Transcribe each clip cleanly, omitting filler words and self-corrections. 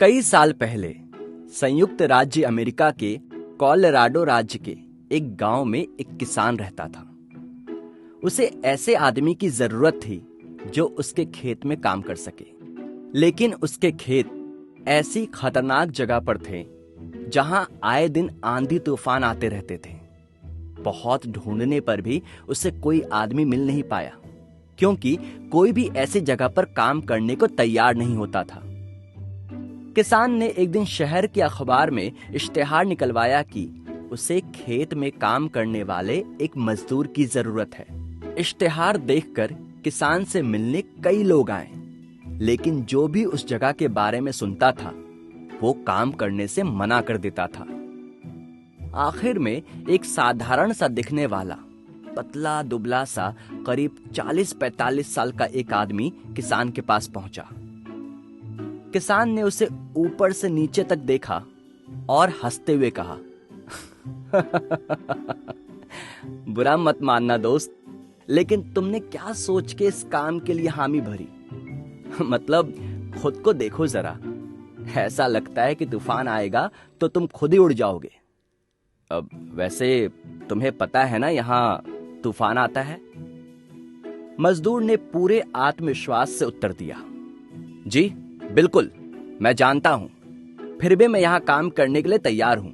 कई साल पहले संयुक्त राज्य अमेरिका के कोलोराडो राज्य के एक गांव में एक किसान रहता था। उसे ऐसे आदमी की जरूरत थी जो उसके खेत में काम कर सके, लेकिन उसके खेत ऐसी खतरनाक जगह पर थे जहां आए दिन आंधी तूफान आते रहते थे। बहुत ढूंढने पर भी उसे कोई आदमी मिल नहीं पाया, क्योंकि कोई भी ऐसी जगह पर काम करने को तैयार नहीं होता था। किसान ने एक दिन शहर के अखबार में इश्तिहार निकलवाया कि उसे खेत में काम करने वाले एक मजदूर की जरूरत है। इश्तिहार देखकर किसान से मिलने कई लोग आए, लेकिन जो भी उस जगह के बारे में सुनता था वो काम करने से मना कर देता था। आखिर में एक साधारण सा दिखने वाला पतला दुबला सा करीब 40-45 साल का एक आदमी किसान के पास पहुंचा। किसान ने उसे ऊपर से नीचे तक देखा और हंसते हुए कहा, बुरा मत मानना दोस्त, लेकिन तुमने क्या सोच के इस काम के लिए हामी भरी? मतलब खुद को देखो जरा, ऐसा लगता है कि तूफान आएगा तो तुम खुद ही उड़ जाओगे। अब वैसे तुम्हें पता है ना यहाँ तूफान आता है? मजदूर ने पूरे आत्मविश्वास से उत्तर दिया, जी बिल्कुल, मैं जानता हूं, फिर भी मैं यहाँ काम करने के लिए तैयार हूं।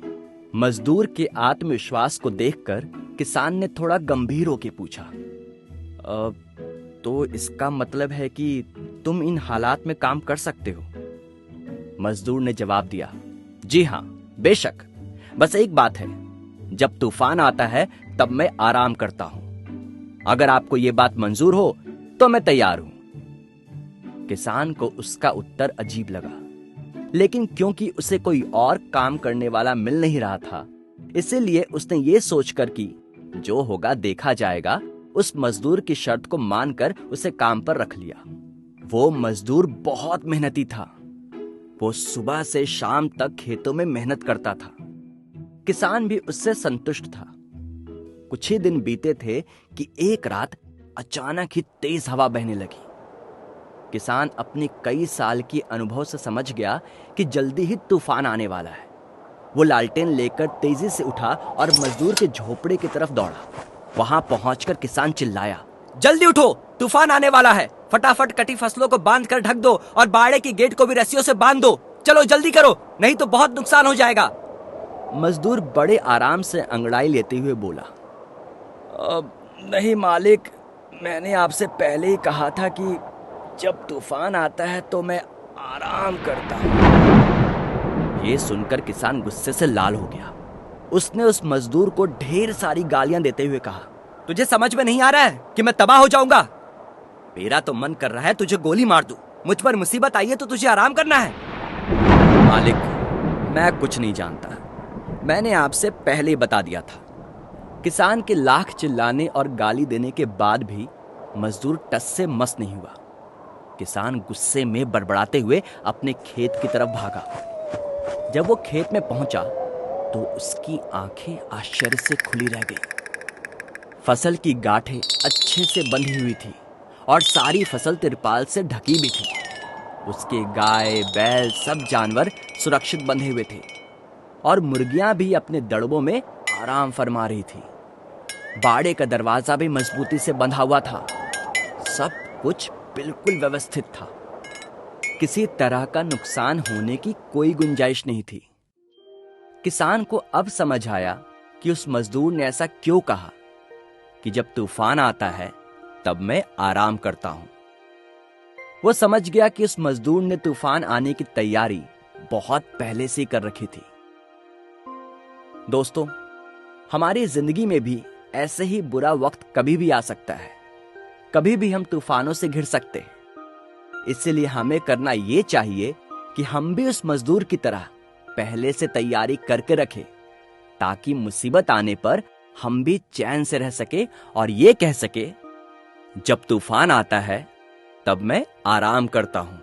मजदूर के आत्मविश्वास को देखकर किसान ने थोड़ा गंभीर होकर पूछा, तो इसका मतलब है कि तुम इन हालात में काम कर सकते हो? मजदूर ने जवाब दिया, जी हाँ, बेशक, बस एक बात है, जब तूफान आता है तब मैं आराम करता हूं। अगर आपको ये बात मंजूर हो तो मैं तैयार हूं। किसान को उसका उत्तर अजीब लगा, लेकिन क्योंकि उसे कोई और काम करने वाला मिल नहीं रहा था, इसीलिए उसने ये सोचकर कि जो होगा देखा जाएगा, उस मजदूर की शर्त को मानकर उसे काम पर रख लिया। वो मजदूर बहुत मेहनती था। वो सुबह से शाम तक खेतों में मेहनत करता था। किसान भी उससे संतुष्ट था। कुछ ही दिन बीते थे कि एक रात अचानक ही तेज हवा बहने लगी। किसान अपनी कई साल की अनुभव से समझ गया कि जल्दी ही तूफान आने वाला है। वो लालटेन लेकर तेजी से उठा और मजदूर के झोपड़े की तरफ दौड़ा। वहां पहुंचकर किसान चिल्लाया, जल्दी उठो, तूफान आने वाला है, फटाफट कटी फसलों को बांध कर ढक दो और बाड़े की गेट को भी रस्सियों से बांध दो। चलो जल्दी करो, नहीं तो बहुत नुकसान हो जाएगा। मजदूर बड़े आराम से अंगड़ाई लेते हुए बोला, नहीं मालिक, मैंने आपसे पहले ही कहा था कि जब तूफान आता है तो मैं आराम करता हूं। ये सुनकर किसान गुस्से से लाल हो गया। उसने उस मजदूर को ढेर सारी गालियां देते हुए कहा, तुझे समझ में नहीं आ रहा है कि मैं तबाह हो जाऊंगा? मेरा तो मन कर रहा है तुझे गोली मार दूं। मुझ पर मुसीबत आई है तो तुझे आराम करना है। मालिक, मैं कुछ नहीं जानता, मैंने आपसे पहले ही बता दिया था। किसान के लाख चिल्लाने और गाली देने के बाद भी मजदूर टस से मस नहीं हुआ। किसान गुस्से में बड़बड़ाते हुए अपने खेत की तरफ भागा। जब वो खेत में पहुंचा तो उसकी आंखें आश्चर्य से खुली रह गई। फसल की गांठें अच्छे से बंधी हुई थी और सारी फसल तिरपाल से ढकी भी थी। उसके गाय, बैल, सब जानवर सुरक्षित बंधे हुए थे और मुर्गियां भी अपने दड़बों में आराम फरमा रही थी। बाड़े का दरवाजा भी मजबूती से बंधा हुआ था। सब कुछ बिल्कुल व्यवस्थित था। किसी तरह का नुकसान होने की कोई गुंजाइश नहीं थी। किसान को अब समझ आया कि उस मजदूर ने ऐसा क्यों कहा कि जब तूफान आता है तब मैं आराम करता हूं। वो समझ गया कि उस मजदूर ने तूफान आने की तैयारी बहुत पहले से कर रखी थी। दोस्तों, हमारी जिंदगी में भी ऐसे ही बुरा वक्त कभी भी आ सकता है। कभी भी हम तूफानों से घिर सकते हैं। इसलिए हमें करना ये चाहिए कि हम भी उस मजदूर की तरह पहले से तैयारी करके रखें, ताकि मुसीबत आने पर हम भी चैन से रह सके और ये कह सके, जब तूफान आता है तब मैं आराम करता हूं।